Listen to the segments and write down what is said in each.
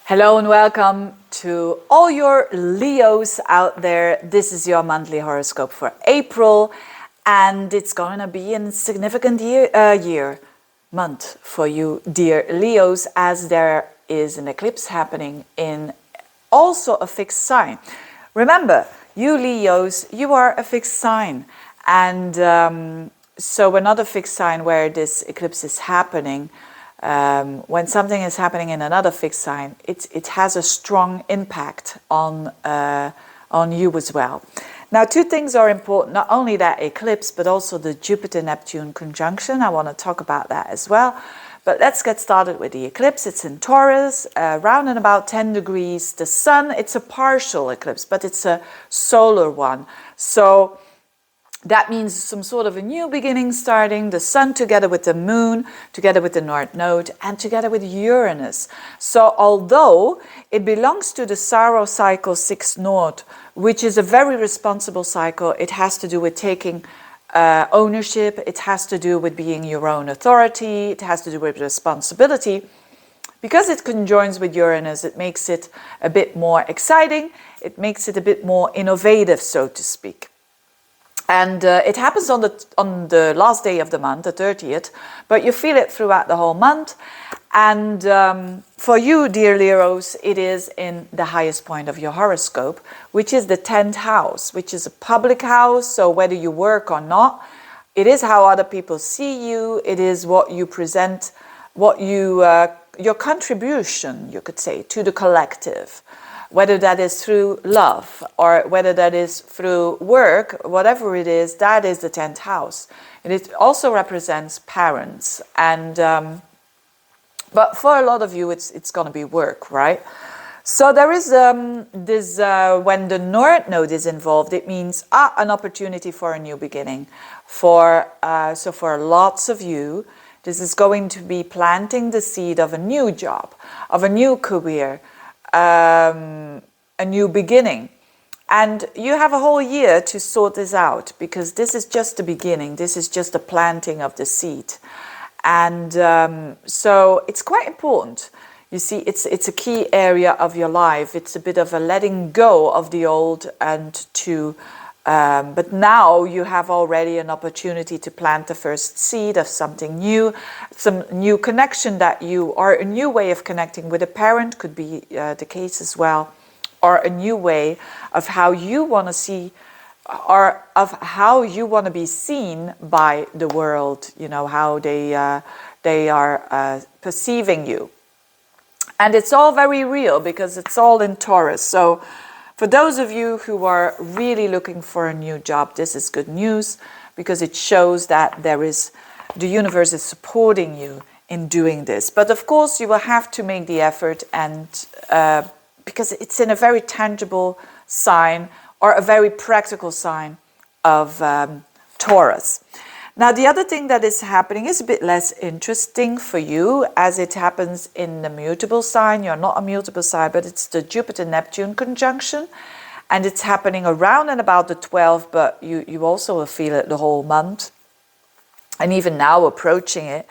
Hello and welcome to all your Leos out there. This is your monthly horoscope for April, and it's going to be a significant month for you, dear Leos, as there is an eclipse happening in also a fixed sign. Remember, you Leos, you are a fixed sign, and so another fixed sign where this eclipse is happening. When something is happening in another fixed sign, it has a strong impact on you as well. Now, two things are important, not only that eclipse, but also the Jupiter-Neptune conjunction. I want to talk about that as well. But let's get started with the eclipse. It's in Taurus, around and about 10 degrees. The sun, it's a partial eclipse, but it's a solar one. So that means some sort of a new beginning starting, the sun together with the moon, together with the North Node, and together with Uranus. So although it belongs to the Saros cycle 6 North, which is a very responsible cycle, it has to do with taking ownership, it has to do with being your own authority, it has to do with responsibility. Because it conjoins with Uranus, it makes it a bit more exciting, it makes it a bit more innovative, so to speak. And it happens on the last day of the month, the 30th, but you feel it throughout the whole month. And for you, dear Leos, it is in the highest point of your horoscope, which is the 10th house, which is a public house. So whether you work or not, it is how other people see you. It is what you present, what you your contribution, you could say, to the collective. Whether that is through love or whether that is through work, whatever it is, that is the 10th house. And it also represents parents. And but for a lot of you, it's going to be work, right? So there is this when the North Node is involved, it means an opportunity for a new beginning. So for lots of you, this is going to be planting the seed of a new job, of a new career. A new beginning, and you have a whole year to sort this out, because this is just the beginning, this is just the planting of the seed. And so it's quite important. You see, it's a key area of your life. It's a bit of a letting go of the old and to but now you have already an opportunity to plant the first seed of something new, some new connection that you, or a new way of connecting with a parent could be the case as well, or a new way of how you want to see, or of how you want to be seen by the world, you know, how they are perceiving you. And it's all very real because it's all in Taurus. So for those of you who are really looking for a new job, this is good news, because it shows that the universe is supporting you in doing this. But of course, you will have to make the effort, and because it's in a very tangible sign, or a very practical sign of Taurus. Now, the other thing that is happening is a bit less interesting for you, as it happens in the mutable sign. You're not a mutable sign, but it's the Jupiter-Neptune conjunction. And it's happening around and about the 12th, but you also will feel it the whole month. And even now approaching it.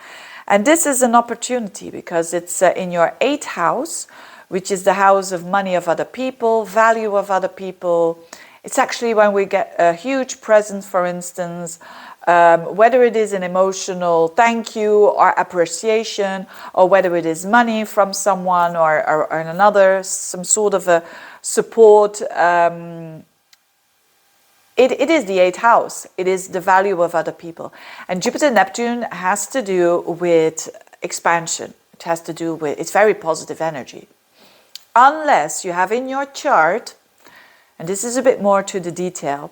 And this is an opportunity, because it's in your 8th house, which is the house of money of other people, value of other people. It's actually when we get a huge present, for instance, whether it is an emotional thank you or appreciation, or whether it is money from someone or another, some sort of a support. It is the 8th house. It is the value of other people. And Jupiter-Neptune has to do with expansion. It has to do with, it's very positive energy. Unless you have in your chart, and this is a bit more to the detail,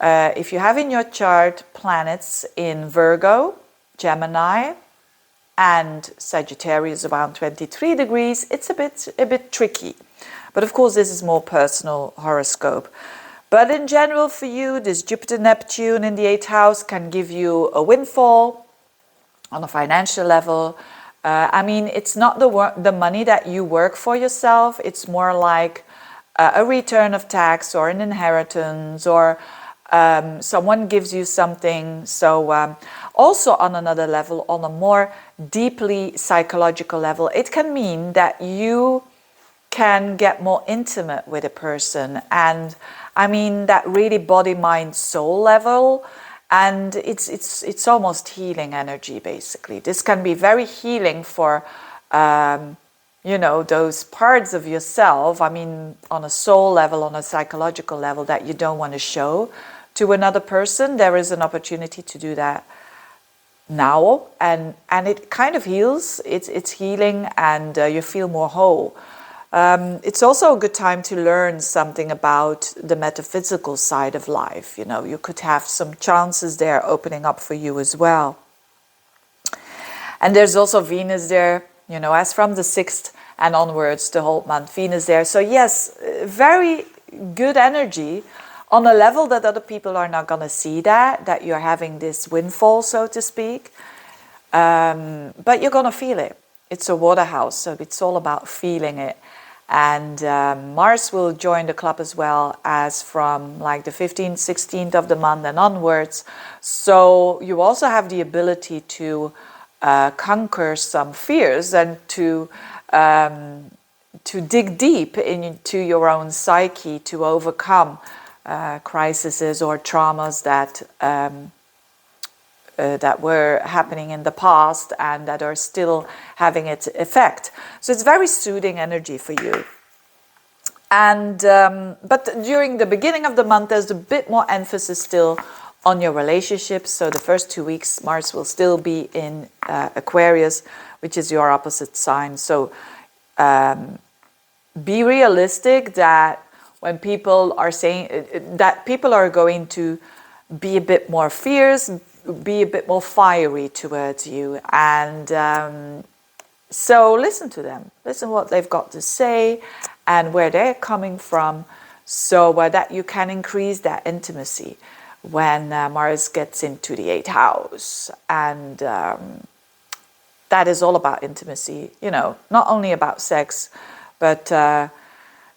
if you have in your chart planets in Virgo, Gemini, and Sagittarius around 23 degrees, it's a bit tricky. But of course, this is more personal horoscope. But in general, for you, this Jupiter-Neptune in the 8th house can give you a windfall on a financial level. I mean, it's not the money that you work for yourself. It's more like a return of tax or an inheritance, or someone gives you something. So also on another level, on a more deeply psychological level, it can mean that you can get more intimate with a person, and I mean that really body, mind, soul level, and it's almost healing energy basically. This can be very healing for those parts of yourself, I mean on a soul level, on a psychological level, that you don't want to show to another person. There is an opportunity to do that now, and it kind of heals. It's healing, and you feel more whole. It's also a good time to learn something about the metaphysical side of life. You could have some chances there opening up for you as well. And there's also Venus there, as from the 6th and onwards, the whole month, Venus there. So yes, very good energy on a level that other people are not going to see that you're having this windfall, so to speak. But you're going to feel it. It's a water house, so it's all about feeling it. And Mars will join the club as well, as from like the 15th, 16th of the month and onwards. So you also have the ability to conquer some fears and to dig deep into your own psyche to overcome crises or traumas that were happening in the past and that are still having its effect. So it's very soothing energy for you. And but during the beginning of the month, there's a bit more emphasis still on your relationships. So the first 2 weeks, Mars will still be in Aquarius, which is your opposite sign. So be realistic that when people are saying that people are going to be a bit more fierce, be a bit more fiery towards you, and so listen to them, listen what they've got to say and where they're coming from, so that you can increase that intimacy when Mars gets into the 8th house. And that is all about intimacy, not only about sex, but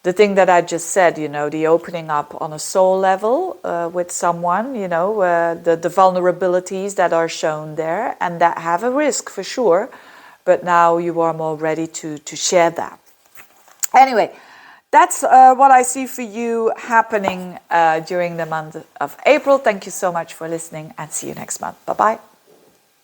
the thing that I just said, the opening up on a soul level with someone, the vulnerabilities that are shown there and that have a risk for sure, but now you are more ready to share that. Anyway, that's what I see for you happening during the month of April. Thank you so much for listening, and see you next month. Bye-bye.